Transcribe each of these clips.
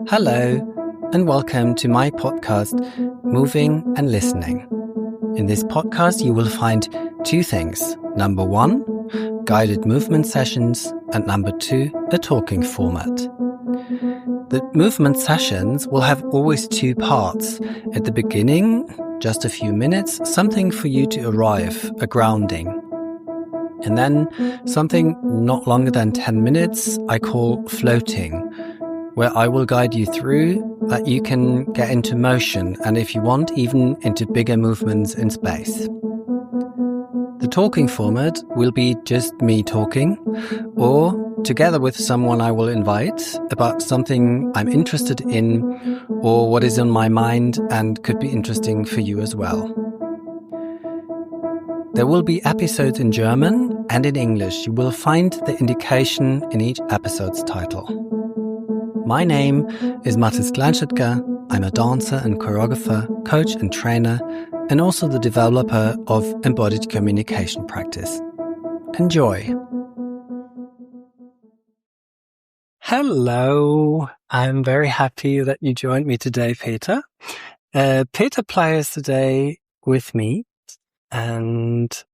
Hello, and welcome to my podcast, Moving and Listening. In this podcast, you will find two things. Number one, guided movement sessions, and number two, a talking format. The movement sessions will have always two parts. At the beginning, just a few minutes, something for you to arrive, a grounding. And then something not longer than 10 minutes I call floating, where I will guide you through that you can get into motion and if you want, even into bigger movements in space. The talking format will be just me talking, or together with someone I will invite about something I'm interested in or what is on my mind and could be interesting for you as well. There will be episodes in German and in English. You will find the indication in each episode's title. My name is Mathis Kleinschüttger. I'm a dancer and choreographer, coach and trainer, and also the developer of embodied communication practice. Enjoy. Hello. I'm very happy that you joined me today, Peter. Peter Pleyer is today with me, and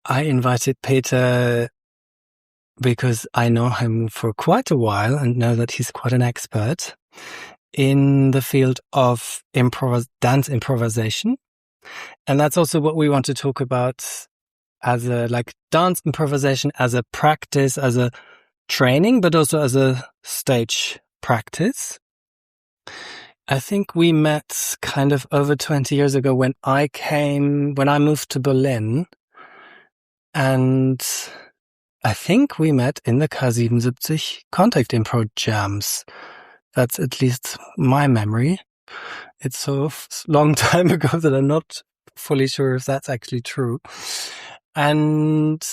I invited Peter because I know him for quite a while and know that he's quite an expert in the field of dance improvisation. And that's also what we want to talk about as dance improvisation as a practice, as a training, but also as a stage practice. I think we met kind of over 20 years ago when I moved to Berlin, and I think we met in the K77 Contact Impro Jams. That's at least my memory. It's so long time ago that I'm not fully sure if that's actually true. And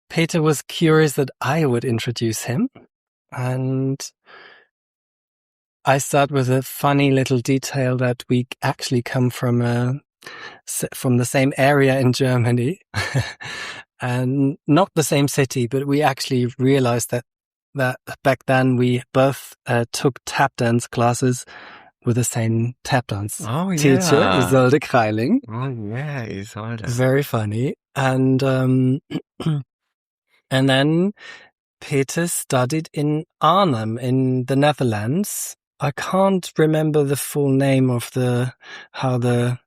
Peter was curious that I would introduce him. And I start with a funny little detail that we actually come from the same area in Germany and not the same city, but we actually realized that back then we both took tap dance classes with the same tap dance teacher, Isolde Kreiling. Oh yeah, Isolde. Very funny. And then Peter studied in Arnhem in the Netherlands. I can't remember the full name of how the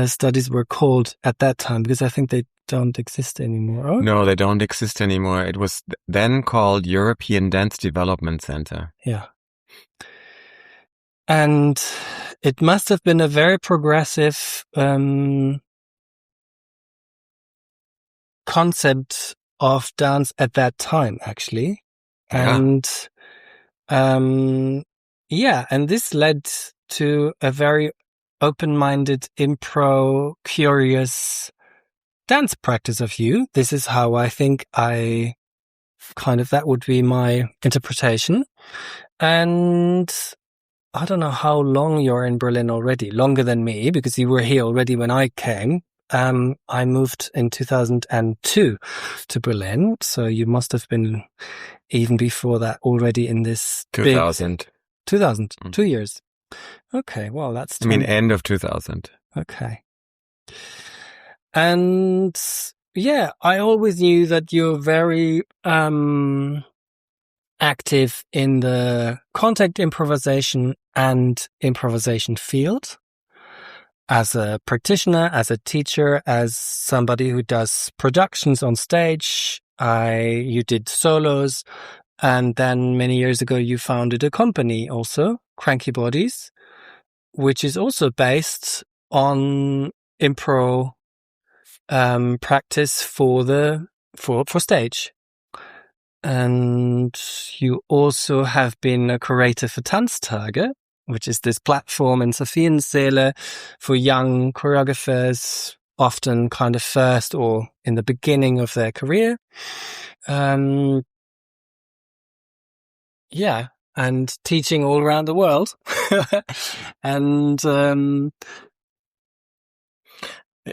studies were called at that time, because I think they don't exist anymore. No, they don't exist anymore. It was then called European Dance Development Center. Yeah. And it must have been a very progressive concept of dance at that time, actually. And and this led to a very open-minded, curious dance practice of you. This is how I think that would be my interpretation. And I don't know how long you're in Berlin already, longer than me, because you were here already when I came. I moved in 2002 to Berlin, so you must have been even before that already in this 2000. 2 years. Okay, well, that's... end of 2000. Okay. And yeah, I always knew that you're very active in the contact improvisation and improvisation field as a practitioner, as a teacher, as somebody who does productions on stage. You did solos, and then many years ago you founded a company also, Cranky Bodies, which is also based on impro practice for stage. And you also have been a curator for Tanztage, which is this platform in Sophienseele for young choreographers, often kind of first or in the beginning of their career. And teaching all around the world. And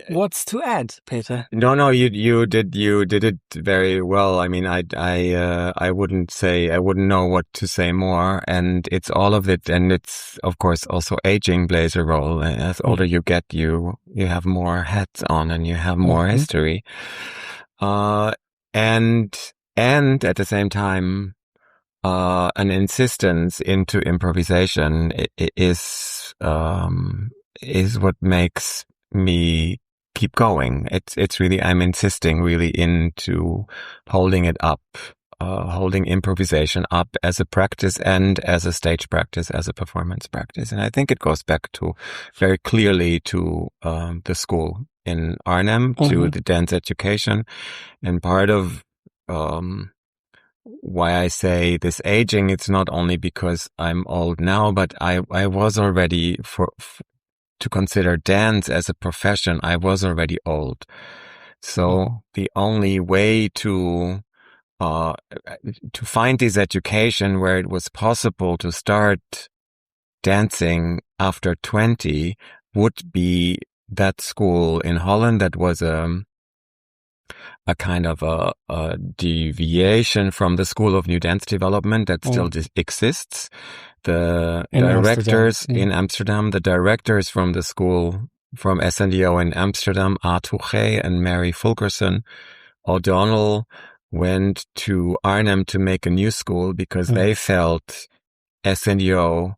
what's to add, Peter? No, you did it very well. I mean, I wouldn't know what to say more, and it's all of it, and it's of course also aging plays a role. As older you get, you have more hats on, and you have more history, and at the same time, an insistence into improvisation is what makes me keep going. It's really, I'm insisting really into holding it up, holding improvisation up as a practice and as a stage practice, as a performance practice. And I think it goes back to very clearly to the school in Arnhem, to the dance education. And part of why I say this aging, it's not only because I'm old now, but I was already to consider dance as a profession, I was already old. So the only way to find this education where it was possible to start dancing after 20 would be that school in Holland that was a kind of a deviation from the School of New Dance Development that still exists. The directors in Amsterdam, the directors from the school, from SNDO in Amsterdam, Artuche and Mary Fulkerson O'Donnell, went to Arnhem to make a new school because they felt SNDO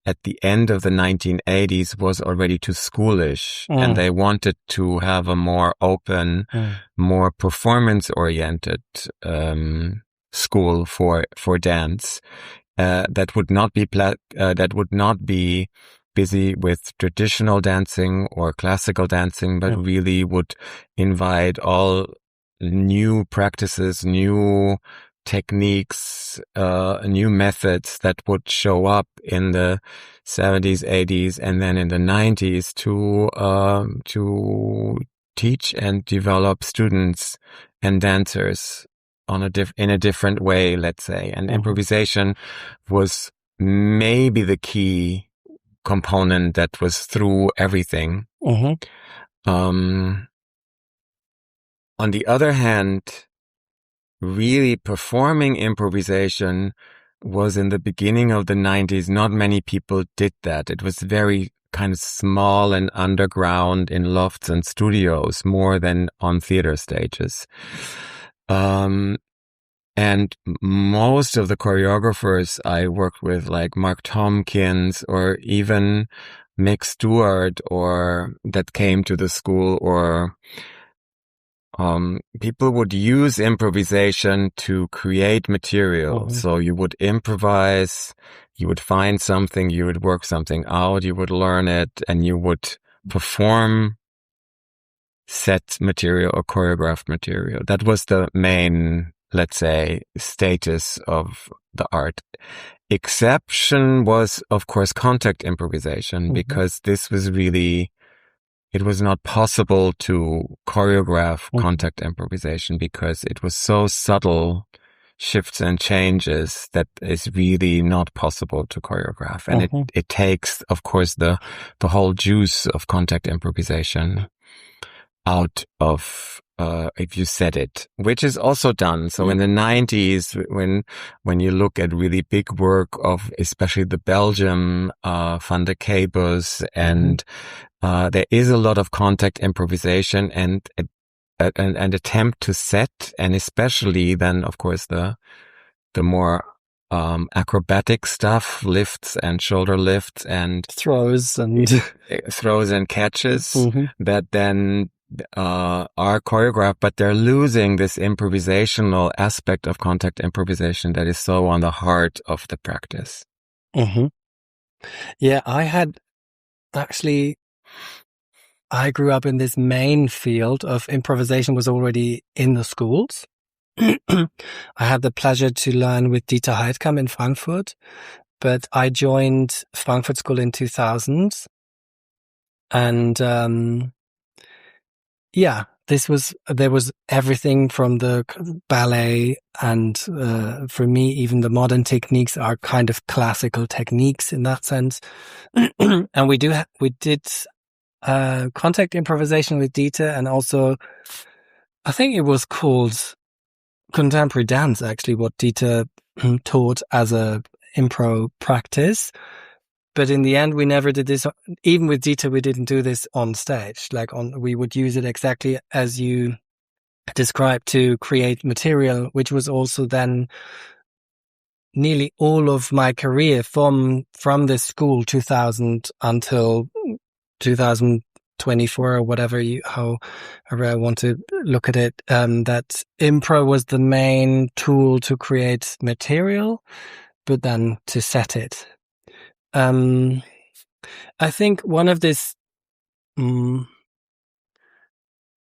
at the end of the 1980s was already too schoolish, and they wanted to have a more open, more performance-oriented school for dance that would not be busy with traditional dancing or classical dancing, but really would invite all new practices, new techniques, new methods that would show up in the 70s, 80s, and then in the 90s to teach and develop students and dancers in a different way, let's say. And improvisation was maybe the key component that was through everything. On the other hand, really performing improvisation was in the beginning of the 90s. Not many people did that. It was very kind of small and underground in lofts and studios more than on theater stages. And most of the choreographers I worked with, like Mark Tompkins or even Mick Stewart, or that came to the school, or people would use improvisation to create material. So you would improvise, you would find something, you would work something out, you would learn it, and you would perform set material or choreographed material. That was the main, let's say, status of the art. Exception was, of course, contact improvisation, because this was really, it was not possible to choreograph contact improvisation because it was so subtle shifts and changes that is really not possible to choreograph. And it takes, of course, the whole juice of contact improvisation out of, if you set it, which is also done. So in the 90s, when you look at really big work of especially the Belgium, Van de Cabus, and there is a lot of contact improvisation and an attempt to set, and especially then, of course, the more acrobatic stuff, lifts and shoulder lifts and throws and catches that then are choreographed, but they're losing this improvisational aspect of contact improvisation that is so on the heart of the practice. Yeah, I grew up in this main field of improvisation, was already in the schools. I had the pleasure to learn with Dieter Heidkamp in Frankfurt, but I joined Frankfurt School in 2000. And there was everything from the ballet, and for me, even the modern techniques are kind of classical techniques in that sense. And we did contact improvisation with Gitta, and also I think it was called contemporary dance, actually, what Gitta taught as a impro practice. But in the end, we never did this. Even with Gitta, we didn't do this on stage. We would use it exactly as you described to create material, which was also then nearly all of my career from this school, 2000 until 2024 or whatever however I want to look at it. That impro was the main tool to create material, but then to set it. I think one of this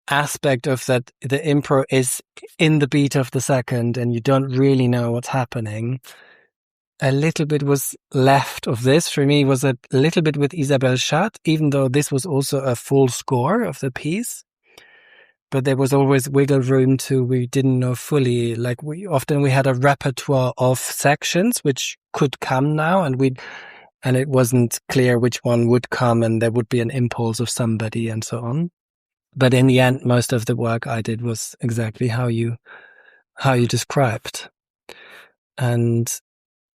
aspect of that, the impro is in the beat of the second and you don't really know what's happening. A little bit was left of this for me, was a little bit with Isabelle Schadt, even though this was also a full score of the piece. But there was always wiggle room we didn't know fully. Like we had a repertoire of sections which could come now, and it wasn't clear which one would come, and there would be an impulse of somebody and so on. But in the end, most of the work I did was exactly how you described. And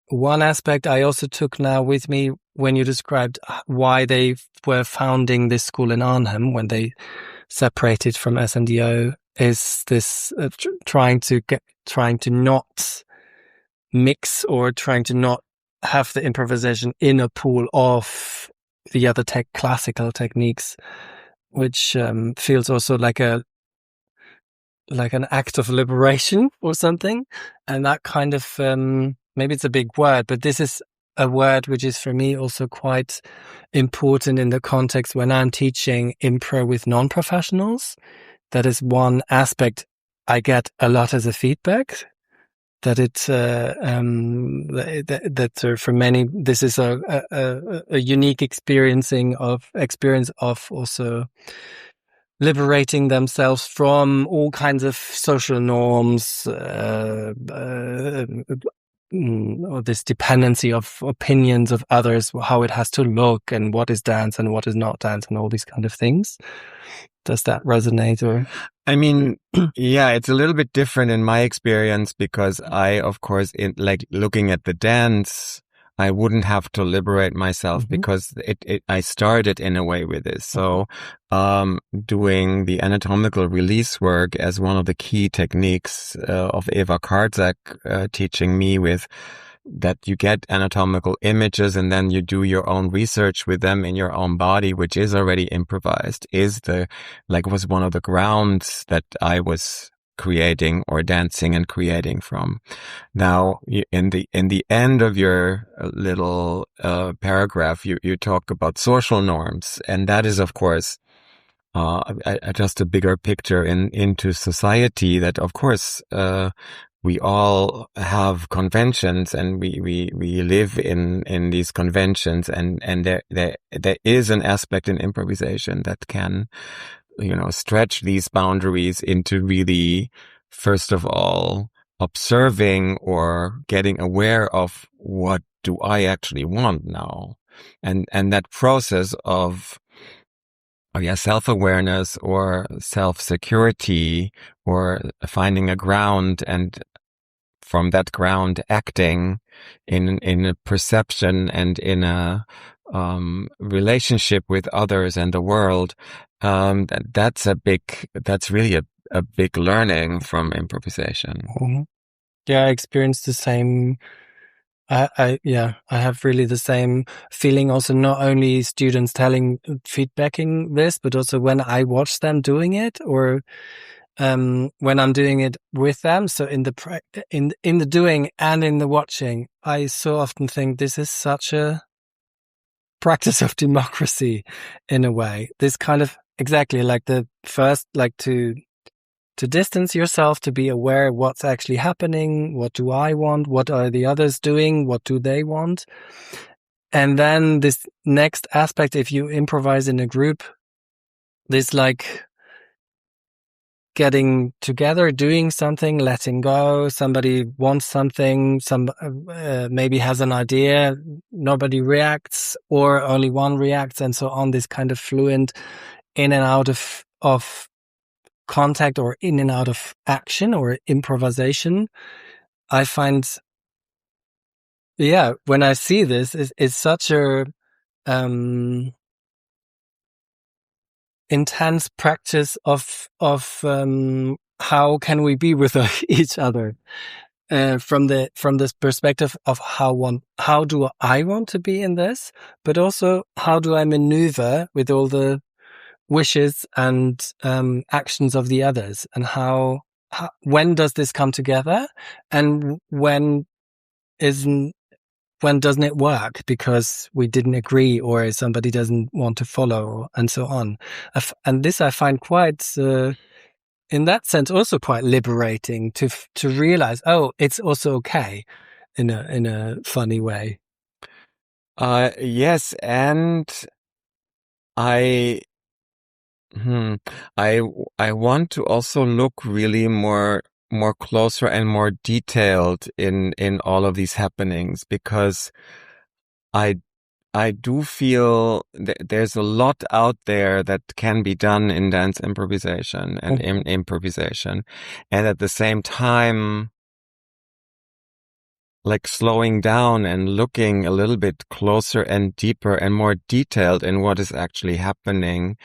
one aspect I also took now with me when you described why they were founding this school in Arnhem when they separated from SNDO is this trying to not mix, or trying to not have the improvisation in a pool of the other classical techniques, which feels also like an act of liberation or something. And that kind of maybe it's a big word, but this is a word which is for me also quite important in the context when I'm teaching impro with non-professionals. That is one aspect I get a lot as a feedback, that for many this is a unique experience of also liberating themselves from all kinds of social norms, or this dependency of opinions of others, how it has to look, and what is dance and what is not dance, and all these kind of things. Does that resonate? Or I mean, yeah, it's a little bit different in my experience, because I, of course, looking at the dance, I wouldn't have to liberate myself because I started in a way with this. So, doing the anatomical release work as one of the key techniques of Eva Karczak teaching me with that you get anatomical images and then you do your own research with them in your own body, which is already improvised, was one of the grounds that I was creating or dancing and creating from. Now, in the end of your little paragraph, you talk about social norms, and that is, of course, just a bigger picture into society. That, of course, we all have conventions, and we live in these conventions, and there is an aspect in improvisation that can, stretch these boundaries into really, first of all, observing or getting aware of what do I actually want now. And that process of, self-awareness or self-security or finding a ground, and from that ground acting in a perception and in a relationship with others and the world. That's really a big learning from improvisation. Mm-hmm. Yeah, I experienced the same. I have really the same feeling. Also, not only students feedbacking this, but also when I watch them doing it, or when I'm doing it with them. So in the doing and in the watching, I so often think this is such a practice of democracy in a way. This kind of exactly like the first, like to distance yourself, to be aware of what's actually happening. What do I want? What are the others doing? What do they want? And then this next aspect, if you improvise in a group, this like getting together, doing something, letting go. Somebody wants something, maybe has an idea, nobody reacts, or only one reacts, and so on. This kind of fluent in and out of contact, or in and out of action or improvisation. I find, when I see this, it's such a intense practice of how can we be with each other, from this perspective of how do I want to be in this, but also how do I maneuver with all the wishes and actions of the others, and how when does this come together, and when doesn't it work because we didn't agree, or somebody doesn't want to follow, and so on. And this I find quite, in that sense, also quite liberating to realize, oh, it's also okay in a funny way. Yes, and I want to also look really more closer and more detailed in all of these happenings, because I do feel there's a lot out there that can be done in dance improvisation and improvisation, and at the same time, like slowing down and looking a little bit closer and deeper and more detailed in what is actually happening,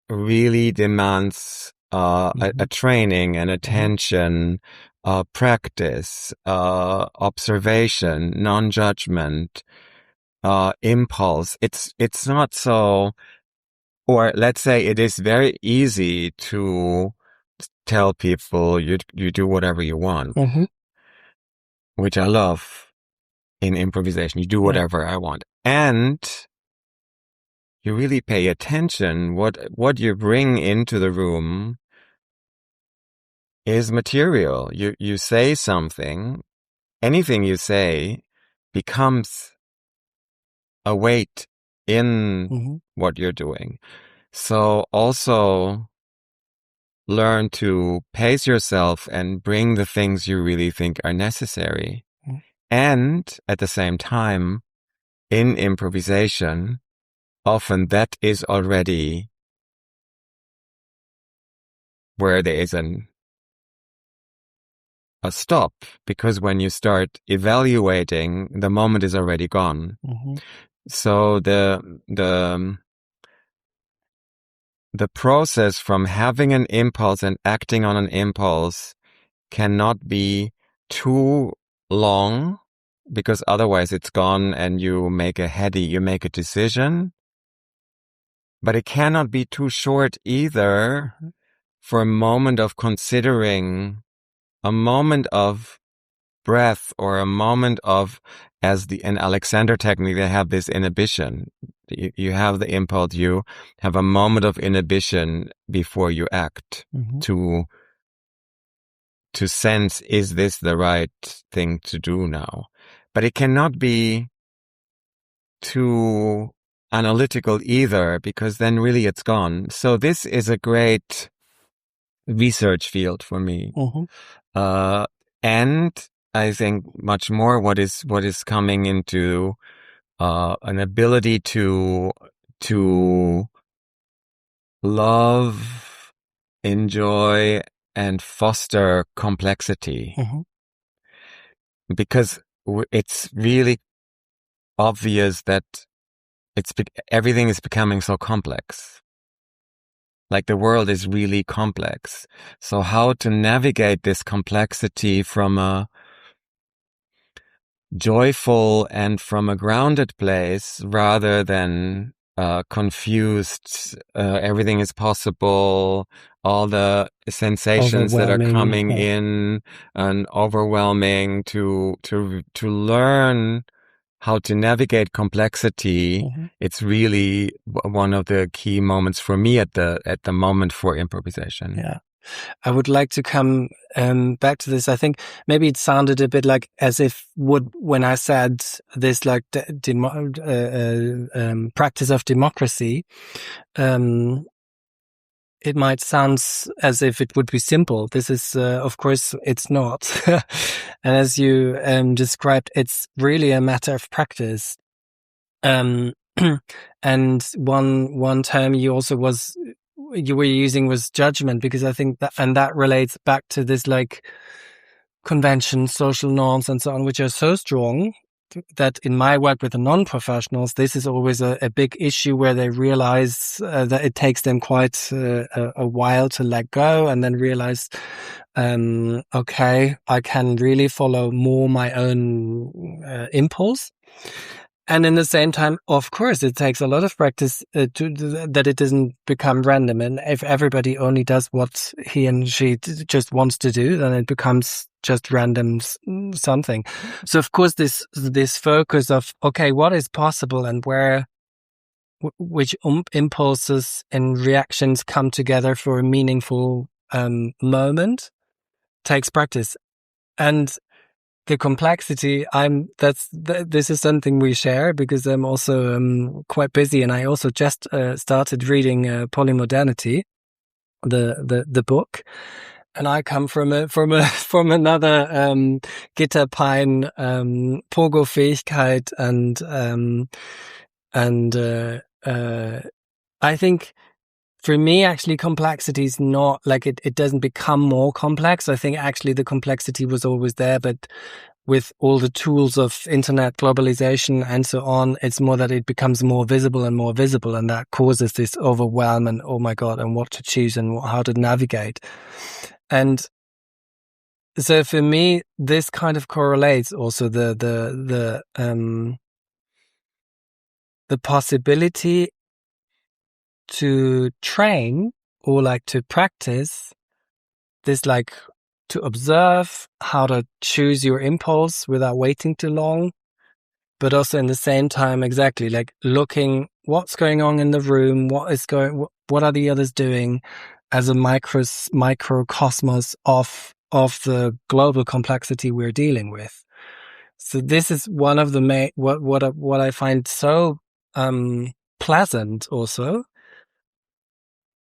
really demands a training and attention, practice, observation, non-judgment, impulse. It's not so, or let's say it is very easy to tell people you do whatever you want, which I love in improvisation. You do whatever I want. And you really pay attention. What you bring into the room is material. You say something, anything you say becomes a weight in what you're doing. So also learn to pace yourself and bring the things you really think are necessary. And at the same time, in improvisation, often that is already where there is a stop, because when you start evaluating, the moment is already gone. So the process from having an impulse and acting on an impulse cannot be too long, because otherwise it's gone and you make a decision. But it cannot be too short either, for a moment of considering, a moment of breath, or a moment of, as in Alexander technique, they have this inhibition. You have the impulse, you have a moment of inhibition before you act, to sense, is this the right thing to do now? But it cannot be too analytical either, because then really it's gone. So this is a great research field for me. And I think much more what is coming into an ability to love, enjoy, and foster complexity. Because it's really obvious that everything is becoming so complex. Like the world is really complex. So how to navigate this complexity from a joyful and from a grounded place, rather than confused, everything is possible, all the sensations that are coming in, and overwhelming, to learn how to navigate complexity. It's really one of the key moments for me at the moment for improvisation. Yeah. I would like to come back to this. I think maybe it sounded a bit like as if when I said this, like practice of democracy, it might sound as if it would be simple. This is, of course, it's not. And as you described, it's really a matter of practice. And one term you were using was judgment, because I think that relates back to this like conventions, social norms, and so on, which are so strong that in my work with the non-professionals, this is always a big issue where they realize that it takes them quite a while to let go, and then realize, okay, I can really follow more my own impulse. And in the same time, of course, it takes a lot of practice that it doesn't become random. And if everybody only does what he and she just wants to do, then it becomes just random something. So, of course, this focus of, okay, what is possible and which impulses and reactions come together for a meaningful moment takes practice. And the complexity, this is something we share, because I'm also quite busy, and I also just started reading Polymodernity, the book, and I come from another Gitta, Peyn, Pogofähigkeit, and I think for me, actually, complexity is not like it doesn't become more complex. I think actually the complexity was always there, but with all the tools of internet globalization and so on, it's more that it becomes more visible, and that causes this overwhelm and, oh my God, and what to choose and how to navigate. And so for me, this kind of correlates also the possibility to train or like to practice this, like to observe how to choose your impulse without waiting too long, but also in the same time, exactly like looking what's going on in the room, what are the others doing, as a microcosmos of the global complexity we're dealing with. So this is one of the what I find so pleasant also.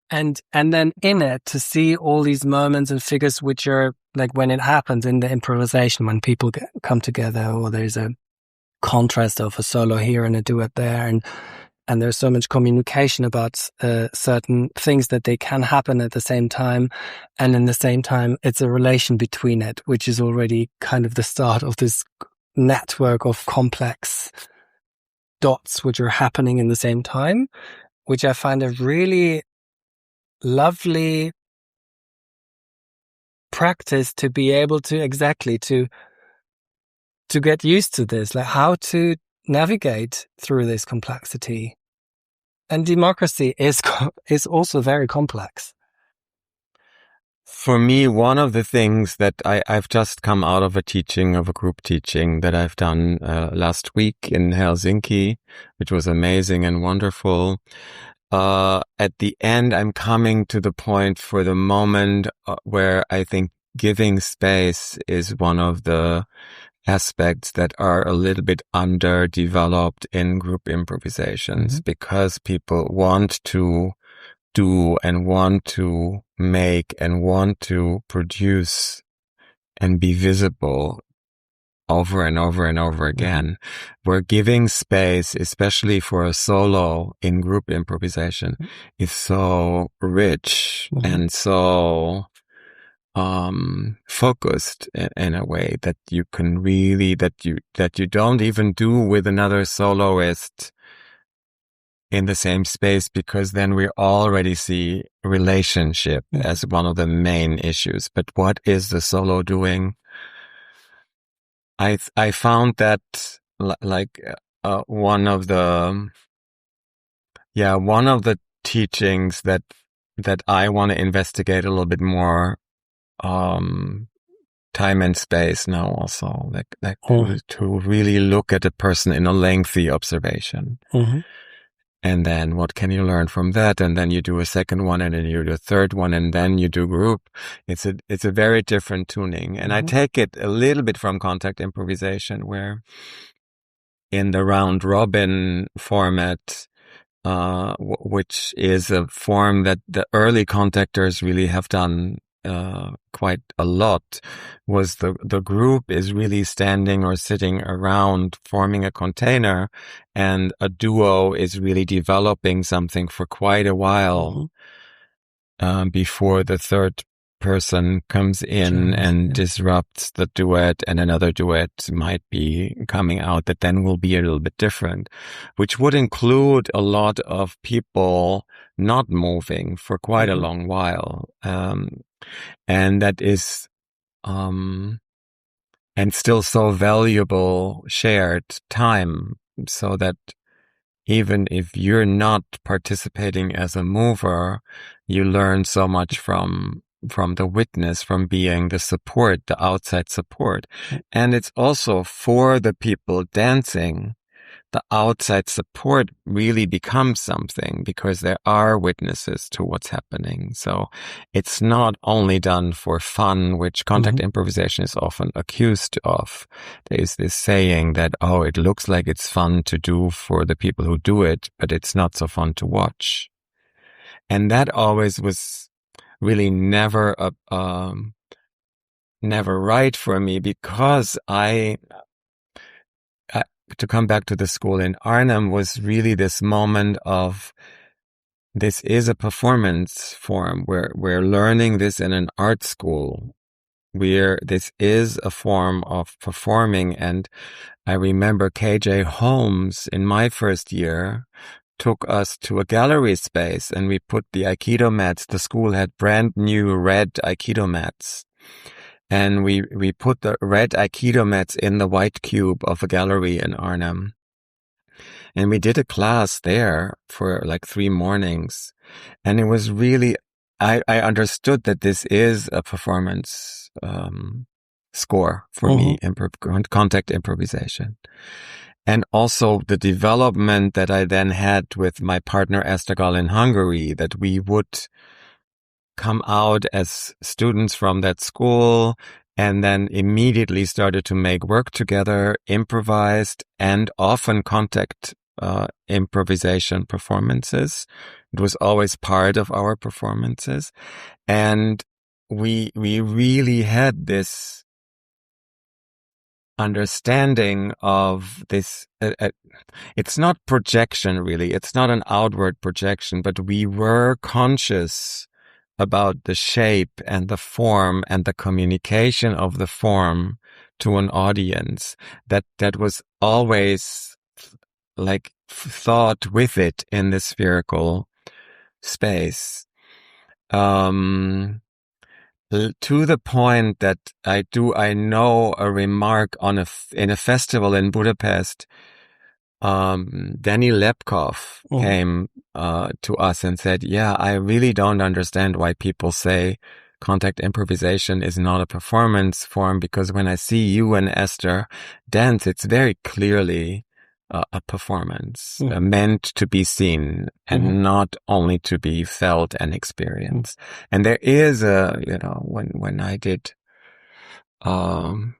And then in it, to see all these moments and figures, which are like when it happens in the improvisation, when people come together, or there's a contrast of a solo here and a duet there, and there's so much communication about certain things that they can happen at the same time, and in the same time, it's a relation between it, which is already kind of the start of this network of complex dots which are happening in the same time, which I find a really lovely practice to be able to to get used to this, like how to navigate through this complexity. And democracy is also very complex. For me, one of the things that I've just come out of a group teaching that I've done last week in Helsinki, which was amazing and wonderful. At the end, I'm coming to the point for the moment where I think giving space is one of the aspects that are a little bit underdeveloped in group improvisations, because people want to do and want to make and want to produce and be visible over and over and over again. Where giving space, especially for a solo in group improvisation, is so rich and so focused in a way that you can really, that you don't even do with another soloist in the same space, because then we already see relationship as one of the main issues. But what is the solo doing? I found that like one of the teachings that I want to investigate a little bit more time and space now also, like to really look at a person in a lengthy observation. And then what can you learn from that? And then you do a second one, and then you do a third one, and then you do group. It's a very different tuning. And I take it a little bit from contact improvisation, where in the round robin format, which is a form that the early contactors really have done quite a lot, was the group is really standing or sitting around forming a container, and a duo is really developing something for quite a while before the third person comes in and disrupts the duet, and another duet might be coming out that then will be a little bit different, which would include a lot of people not moving for quite a long while. And that is, and still so valuable shared time, so that even if you're not participating as a mover, you learn so much from the witness, from being the support, the outside support. And it's also for the people dancing, the outside support really becomes something, because there are witnesses to what's happening. So it's not only done for fun, which contact improvisation is often accused of. There is this saying that, oh, it looks like it's fun to do for the people who do it, but it's not so fun to watch. And that always was really never right for me, because to come back to the school in Arnhem was really this moment of, this is a performance form. We're learning this in an art school. This is a form of performing. And I remember KJ Holmes in my first year took us to a gallery space, and we put the Aikido mats. The school had brand new red Aikido mats. And we put the red Aikido mats in the white cube of a gallery in Arnhem. And we did a class there for like 3 mornings. And it was really, I understood that this is a performance score for me, contact improvisation. And also the development that I then had with my partner Esztergál in Hungary, that we would come out as students from that school and then immediately started to make work together, improvised, and often contact improvisation performances. It was always part of our performances. And we really had this understanding of this. It's not projection, really. It's not an outward projection, but we were conscious about the shape and the form and the communication of the form to an audience, that was always like thought with it in the spherical space. To the point that I know a remark in a festival in Budapest. Danny Lepkov came to us and said, yeah, I really don't understand why people say contact improvisation is not a performance form, because when I see you and Esther dance, it's very clearly a performance meant to be seen and not only to be felt and experienced. And there is when I did, and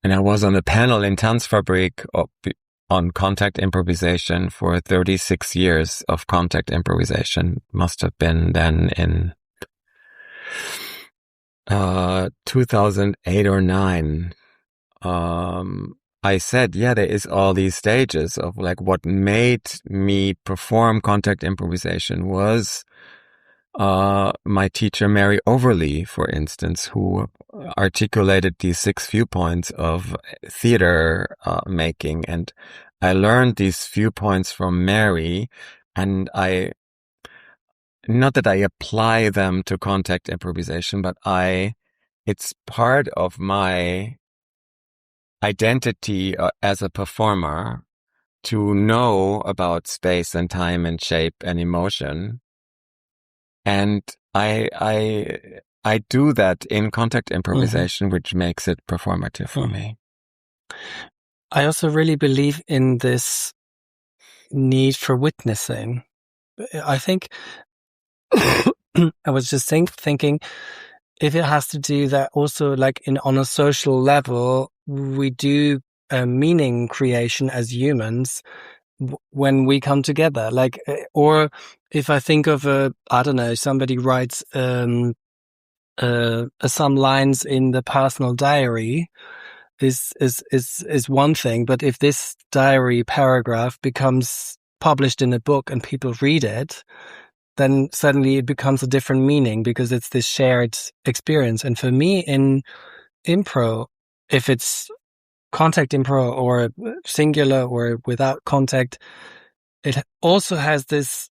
I was on a panel in Tanzfabrik on contact improvisation for 36 years of contact improvisation. Must have been then in 2008 or 9. I said, yeah, there is all these stages of like what made me perform contact improvisation was my teacher Mary Overly, for instance, who articulated these 6 viewpoints of theater making. And I learned these viewpoints from Mary, and not that I apply them to contact improvisation, but it's part of my identity as a performer to know about space and time and shape and emotion. And I do that in contact improvisation, which makes it performative for me. I also really believe in this need for witnessing. I think I was just thinking if it has to do that also like on a social level, we do meaning creation as humans when we come together. Like, or if I think of I don't know, somebody writes some lines in the personal diary, is one thing. But if this diary paragraph becomes published in a book and people read it, then suddenly it becomes a different meaning because it's this shared experience. And for me in impro, if it's contact impro or singular or without contact, it also has this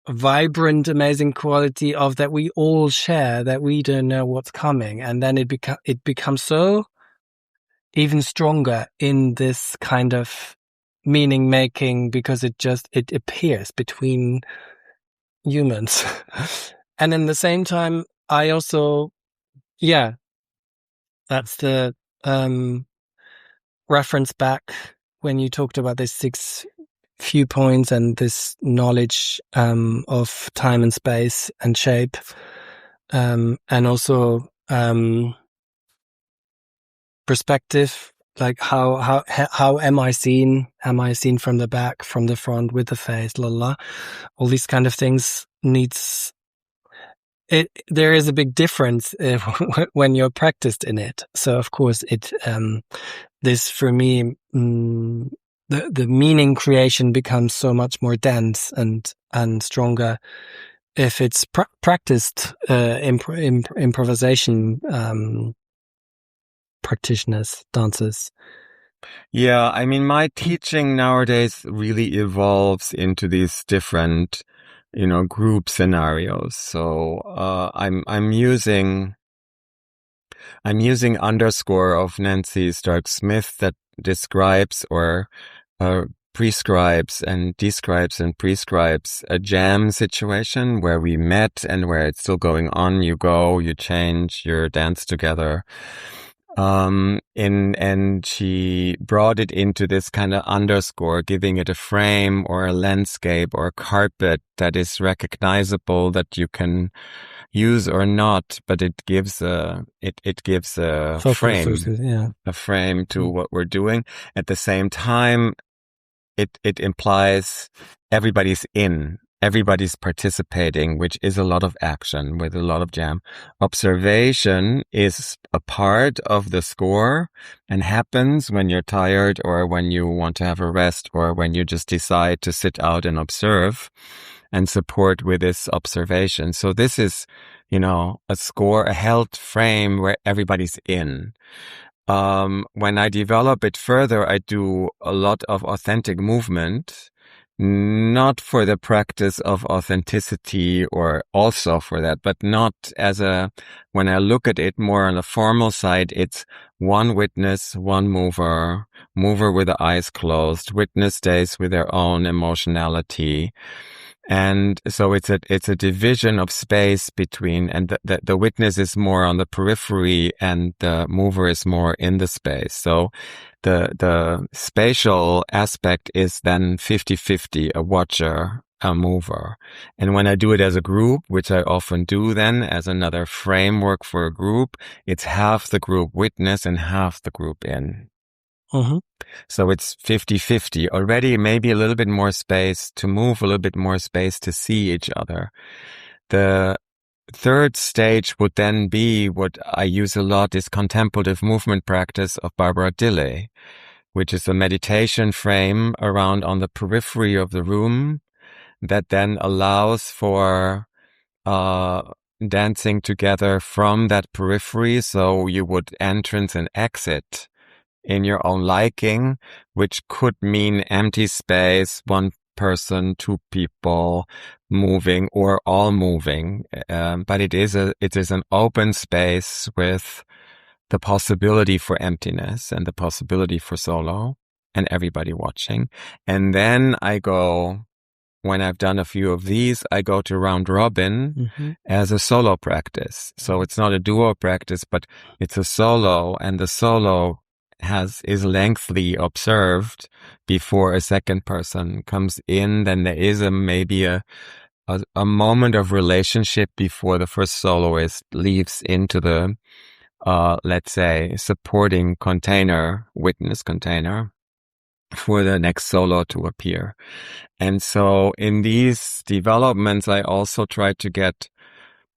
vibrant, amazing quality of that we all share, that we don't know what's coming. And then it becomes so even stronger in this kind of meaning making because it appears between humans. And in the same time, I also, that's the reference back when you talked about this 6 viewpoints and this knowledge of time and space and shape, and also perspective, like how am I seen? Am I seen from the back, from the front, with the face, all these kind of things needs it. There is a big difference when you're practiced in it. So of course this for me, the meaning creation becomes so much more dense and stronger if it's practiced improvisation practitioners, dancers. Yeah, I mean, my teaching nowadays really evolves into these different, group scenarios. So I'm using underscore of Nancy Stark Smith that describes or prescribes and describes and prescribes a jam situation where we met and where it's still going on. You go, you change, you dance together. And she brought it into this kind of underscore, giving it a frame or a landscape or a carpet that is recognizable, that you can use or not, but it gives a frame, a frame to what we're doing. At the same time, it implies everybody's everybody's participating, which is a lot of action with a lot of jam. Observation is a part of the score and happens when you're tired or when you want to have a rest or when you just decide to sit out and observe and support with this observation. So this is, a score, a held frame where everybody's in. When I develop it further, I do a lot of authentic movement, not for the practice of authenticity or also for that, but not when I look at it more on the formal side, it's one witness, one mover with the eyes closed, witness stays with their own emotionality. And so it's a division of space between, and the witness is more on the periphery and the mover is more in the space. So the spatial aspect is then 50-50, a watcher, a mover. And when I do it as a group, which I often do then as another framework for a group, it's half the group witness and half the group in. Mm-hmm. So it's 50-50 already, maybe a little bit more space to move, a little bit more space to see each other. The third stage would then be what I use a lot is contemplative movement practice of Barbara Dilley, which is a meditation frame around on the periphery of the room that then allows for dancing together from that periphery. So you would entrance and exit in your own liking, which could mean empty space, one person, two people moving or all moving. But it is an open space with the possibility for emptiness and the possibility for solo and everybody watching. And then when I've done a few of these, I go to round robin as a solo practice. So it's not a duo practice, but it's a solo, and the solo is lengthily observed before a second person comes in. Then there is maybe a moment of relationship before the first soloist leaves into the, let's say, supporting container, witness container. for the next solo to appear. And so in these developments, I also try to get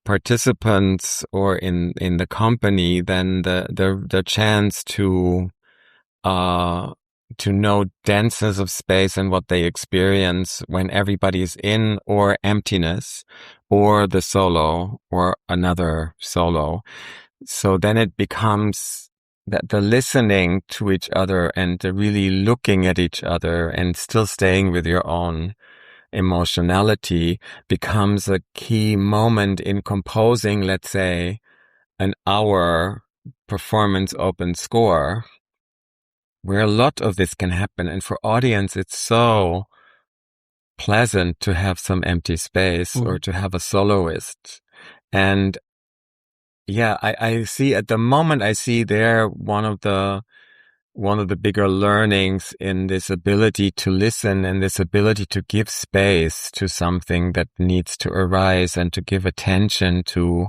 participants, or in the company, then the chance to know denseness of space and what they experience when everybody's in or emptiness or the solo or another solo. So then it becomes that the listening to each other and the really looking at each other and still staying with your own emotionality becomes a key moment in composing, let's say, an hour performance open score, where a lot of this can happen. And for audience, it's so pleasant to have some empty space or to have a soloist. And yeah, I see at the moment, I see there one of the bigger learnings in this ability to listen and this ability to give space to something that needs to arise and to give attention to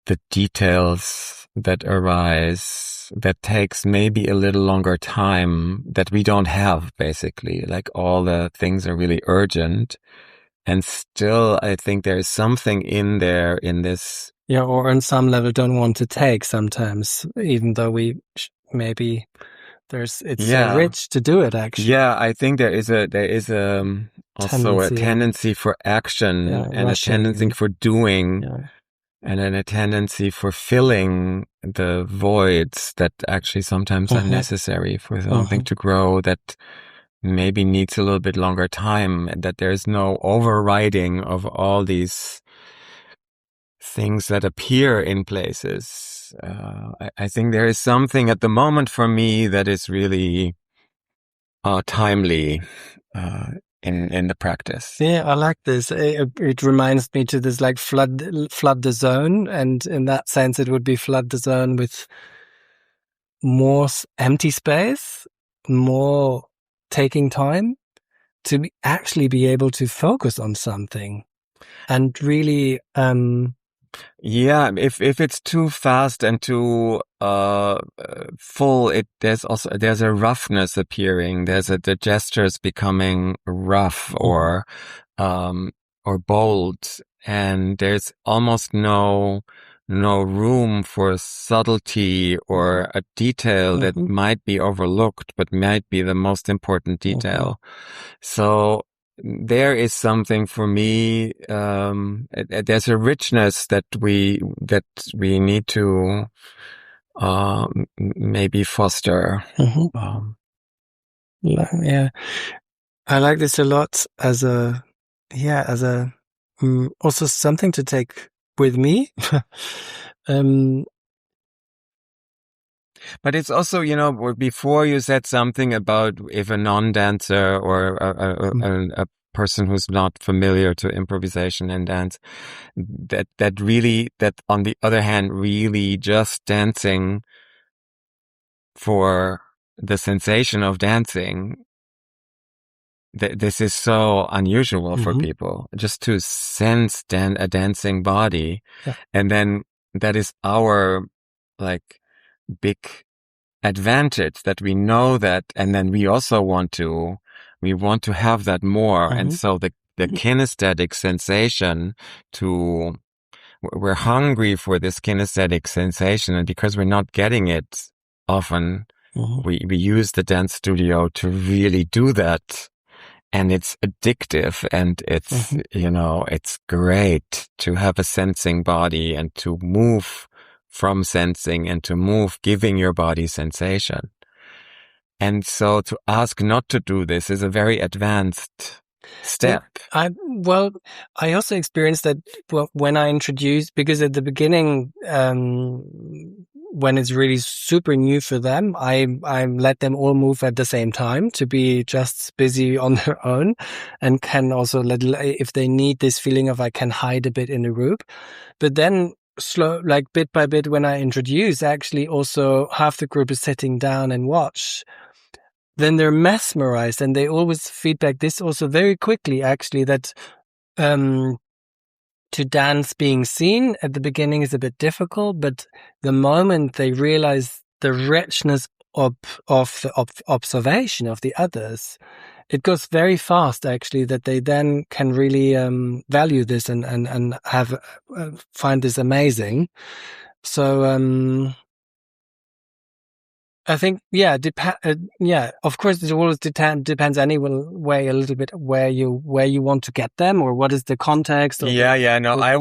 the details that arise, that takes maybe a little longer time, that we don't have, basically. Like, all the things are really urgent. And still, I think there's something in there in this. Yeah, or on some level don't want to take sometimes, even though we maybe it's so rich to do it, actually. Yeah, I think there is also a tendency for action, and rushing, a tendency for doing, and then a tendency for filling the voids that actually sometimes are necessary for something to grow, that maybe needs a little bit longer time, and that there's no overriding of all these things that appear in places. I think there is something at the moment for me that is really timely in the practice. Yeah, I like this. It reminds me to this, like, flood the zone, and in that sense, it would be flood the zone with more empty space, more taking time to actually be able to focus on something, and really. Yeah, if it's too fast and too full, there's a roughness appearing. The gestures becoming rough or bold, and there's almost no room for subtlety or a detail that might be overlooked, but might be the most important detail. So there is something for me. There's a richness that we need to maybe foster. Yeah, I like this a lot as also something to take with me. But it's also, before you said something about if a non-dancer or a person who's not familiar to improvisation and dance, that on the other hand, really just dancing for the sensation of dancing, this is so unusual for people, just to sense a dancing body. And then that is our, like, big advantage, that we know that, and then we also want to have that more. And so the kinesthetic sensation, we're hungry for this kinesthetic sensation, and because we're not getting it often, we use the dance studio to really do that. And it's addictive, and it's, it's great to have a sensing body and to move from sensing and to move, giving your body sensation. And so to ask not to do this is a very advanced step. I also experienced that when I introduced, because at the beginning, when it's really super new for them, I let them all move at the same time to be just busy on their own, and can also if they need this feeling of I can hide a bit in the group. But then like bit by bit, when I introduce, actually also half the group is sitting down and watch. Then they're mesmerized, and they always feedback this also very quickly, actually, that to dance being seen at the beginning is a bit difficult, but the moment they realize the richness of the observation of the others, it goes very fast, actually, that they then can really value this and have find this amazing. So I think, of course, it always depends anyway a little bit where you want to get them, or what is the context. Or No, I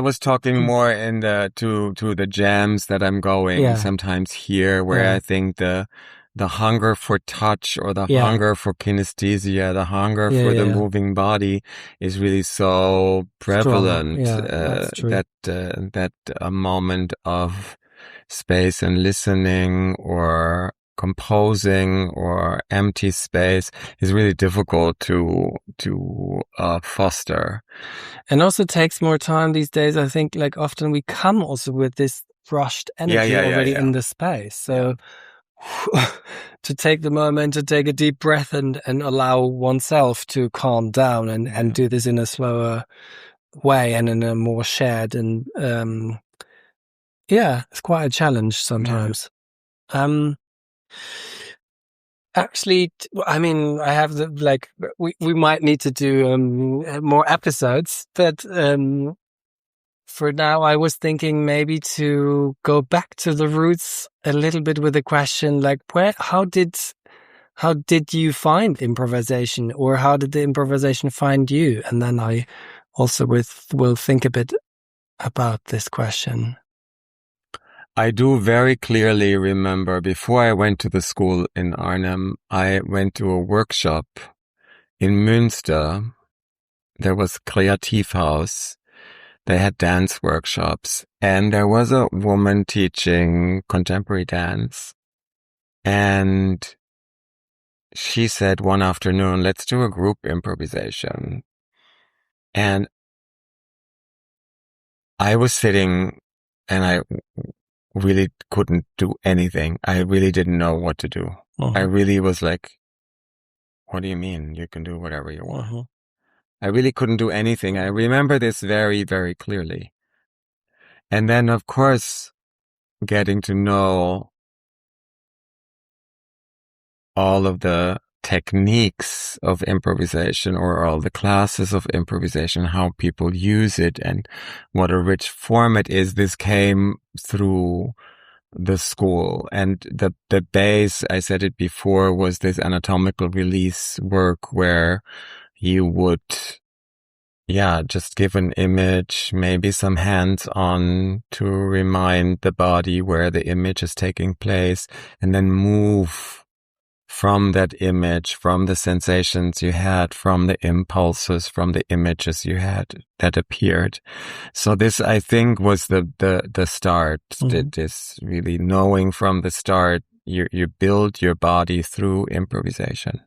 was talking more in to the jams that I'm going sometimes here, where I think the hunger for touch, or the hunger for kinesthesia, the hunger for the moving body is really so prevalent. That a moment of space and listening, or composing, or empty space is really difficult to foster. And also takes more time these days. I think, like, often we come also with this rushed energy already in the space. So to take the moment to take a deep breath and allow oneself to calm down and do this in a slower way and in a more shared and it's quite a challenge sometimes. Actually, I mean, I have we might need to do more episodes, but for now, I was thinking maybe to go back to the roots a little bit with a question like, how did you find improvisation, or how did the improvisation find you? And then I also will think a bit about this question. I do very clearly remember, before I went to the school in Arnhem, I went to a workshop in Münster. There was Kreativhaus. They had dance workshops, and there was a woman teaching contemporary dance. And she said one afternoon, let's do a group improvisation. And I was sitting, and I really couldn't do anything. I really didn't know what to do. I really was like, what do you mean? You can do whatever you want. I really couldn't do anything. I remember this very, very clearly. And then, of course, getting to know all of the techniques of improvisation, or all the classes of improvisation, how people use it, and what a rich form it is. This came through the school, and the base, I said it before, was this anatomical release work, where you would just give an image, maybe some hands on to remind the body where the image is taking place, and then move from that image, from the sensations you had, from the impulses, from the images you had that appeared. So this, I think, was the start. This really knowing from the start, you build your body through improvisation.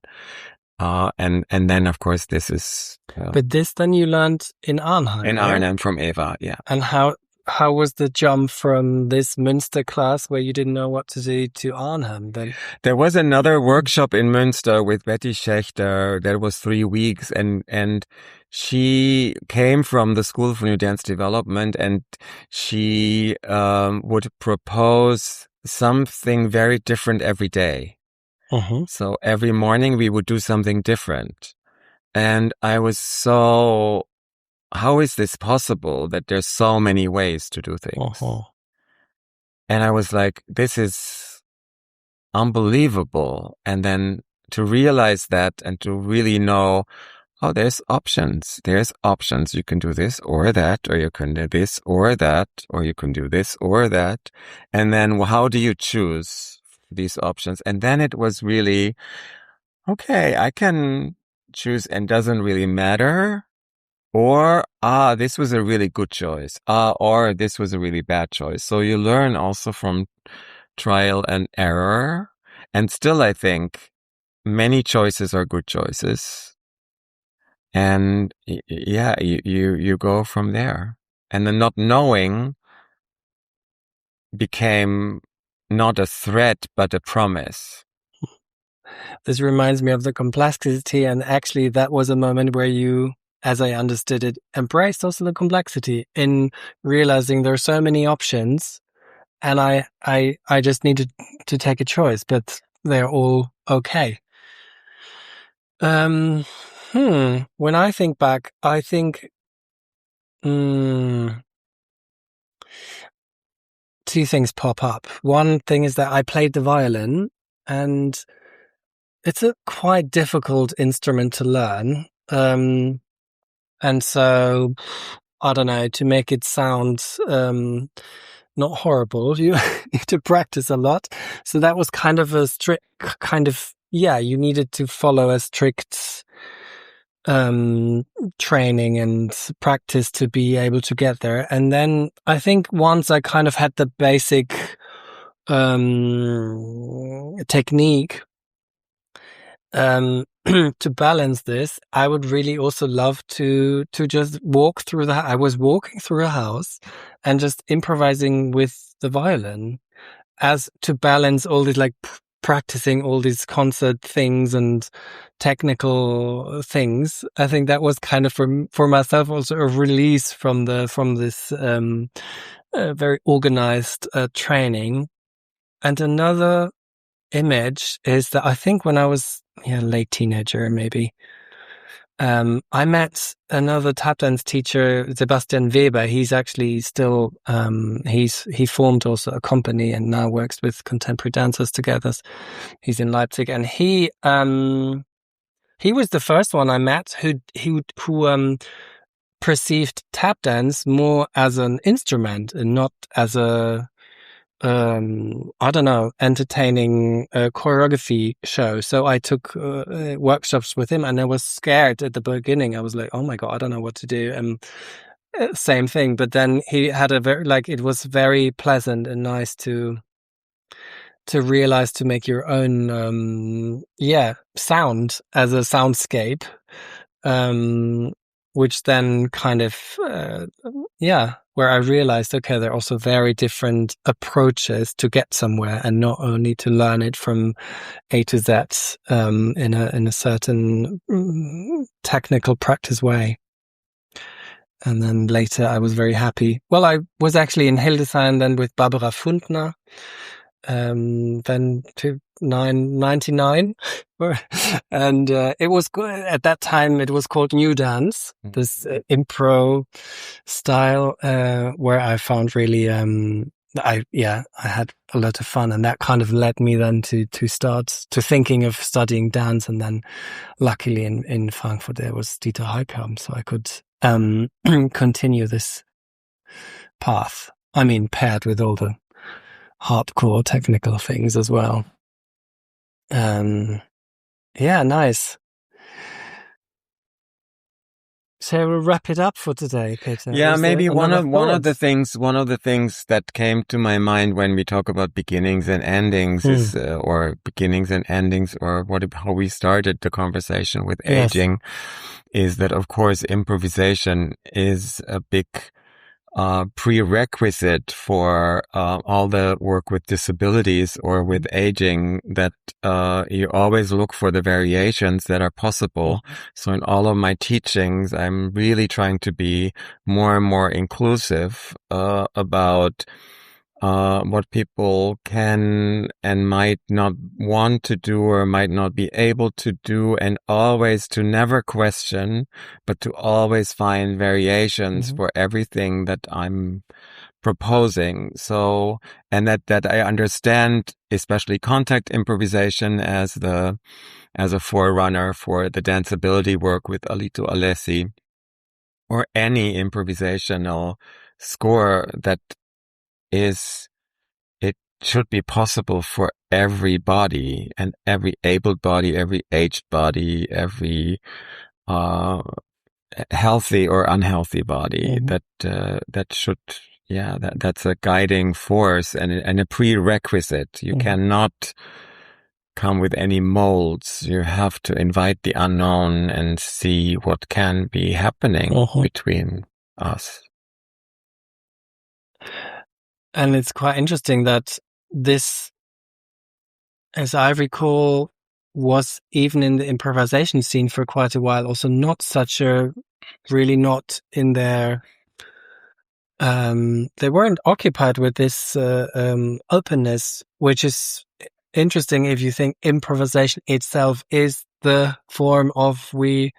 And then, of course, this is... but this then you learned in Arnhem? In Arnhem, from Eva, yeah. And how was the jump from this Münster class, where you didn't know what to do, to Arnhem then? There was another workshop in Münster with Betty Schechter that was 3 weeks, and she came from the School for New Dance Development, and she would propose something very different every day. So every morning we would do something different. And I was so, how is this possible that there's so many ways to do things? And I was like, this is unbelievable. And then to realize that, and to really know, oh, there's options. There's options. You can do this or that, or you can do this or that, or you can do this or that. And then how do you choose these options? And then it was really, okay, I can choose, and doesn't really matter. Or, this was a really good choice. Or this was a really bad choice. So you learn also from trial and error. And still, I think many choices are good choices. And you go from there. And the not knowing became not a threat, but a promise. This reminds me of the complexity, and actually that was a moment where you, as I understood it, embraced also the complexity in realizing there are so many options, and I just needed to take a choice, but they're all okay. When I think back, I think two things pop up. One thing is that I played the violin, and it's a quite difficult instrument to learn. And so, I don't know, to make it sound not horrible, you need to practice a lot. So that was kind of a strict you needed to follow a strict training and practice to be able to get there. And then I think once I kind of had the basic technique to balance this, I would really also love to just walk through I was walking through a house and just improvising with the violin as to balance all these, like, practicing all these concert things and technical things. I think that was kind of for myself also a release from this very organized training. And another image is that I think when I was late teenager, maybe, I met another tap dance teacher, Sebastian Weber. He's actually still, he formed also a company and now works with contemporary dancers together. He's in Leipzig, and he was the first one I met who perceived tap dance more as an instrument and not as a entertaining choreography show. So I took workshops with him, and I was scared at the beginning. I was like, oh my God, I don't know what to do. Same thing. But then he had it was very pleasant and nice to realize to make your own, sound as a soundscape. Which then kind of, where I realized, okay, there are also very different approaches to get somewhere, and not only to learn it from A to Z in a certain technical practice way. And then later I was very happy. Well, I was actually in Hildesheim then with Barbara Fundner, then to 99, and it was good at that time. It was called New Dance, this impro style, where I found really I had a lot of fun, and that kind of led me then to start to thinking of studying dance. And then luckily in Frankfurt there was Dieter Heikam, so I could continue this path. I mean, paired with all the hardcore technical things as well. Nice. So we'll wrap it up for today, Peter. Yeah, maybe one of the things that came to my mind when we talk about beginnings and endings is, or beginnings and endings, or how we started the conversation with aging, is that of course improvisation is a big prerequisite for all the work with disabilities or with aging, that you always look for the variations that are possible. So in all of my teachings, I'm really trying to be more and more inclusive about what people can and might not want to do or might not be able to do, and always to never question, but to always find variations for everything that I'm proposing. So, and that I understand, especially contact improvisation as a forerunner for the danceability work with Alito Alessi, or any improvisational score, that it should be possible for every body, and every able body, every aged body, every healthy or unhealthy body. That should, that's a guiding force and a prerequisite. You cannot come with any molds. You have to invite the unknown and see what can be happening between us. And it's quite interesting that this, as I recall, was even in the improvisation scene for quite a while also not in their they weren't occupied with this openness, which is interesting if you think improvisation itself is the form of we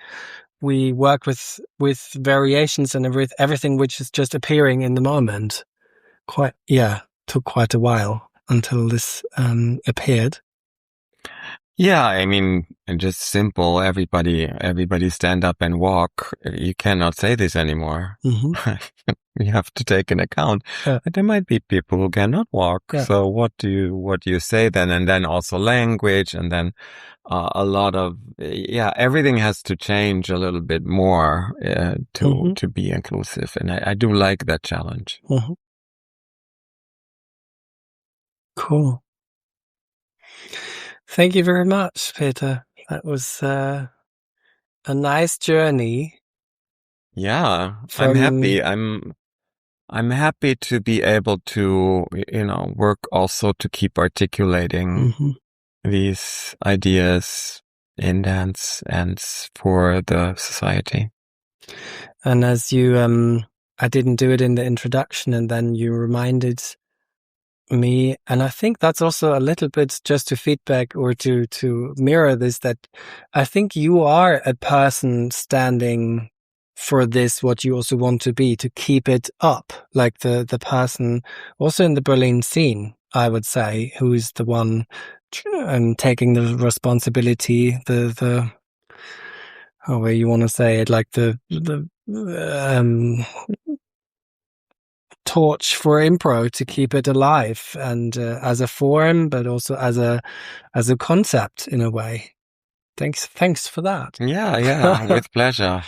work with variations and with everything which is just appearing in the moment. Took quite a while until this appeared. Yeah, I mean, just simple. Everybody stand up and walk. You cannot say this anymore. Mm-hmm. You have to take an account. Yeah. There might be people who cannot walk. Yeah. So what do you say then? And then also language, and then a lot of everything has to change a little bit more to be inclusive. And I do like that challenge. Mm-hmm. Cool. Thank you very much, Peter. That was a nice journey. Yeah, I'm happy. I'm happy to be able to, work also to keep articulating these ideas in dance and for the society. And as you, I didn't do it in the introduction, and then you reminded me, and I think that's also a little bit just to feedback or to mirror this, that I think you are a person standing for this, what you also want to be, to keep it up, like the person also in the Berlin scene, I would say, who is the one taking the responsibility, the how way you want to say it, like the torch for impro to keep it alive and as a form, but also as a concept in a way. Thanks for that. Yeah, with pleasure.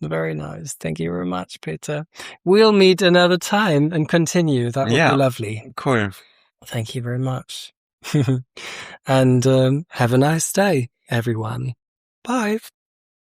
Very nice. Thank you very much, Peter. We'll meet another time and continue. That would be lovely. Cool. Thank you very much. And have a nice day, everyone. Bye.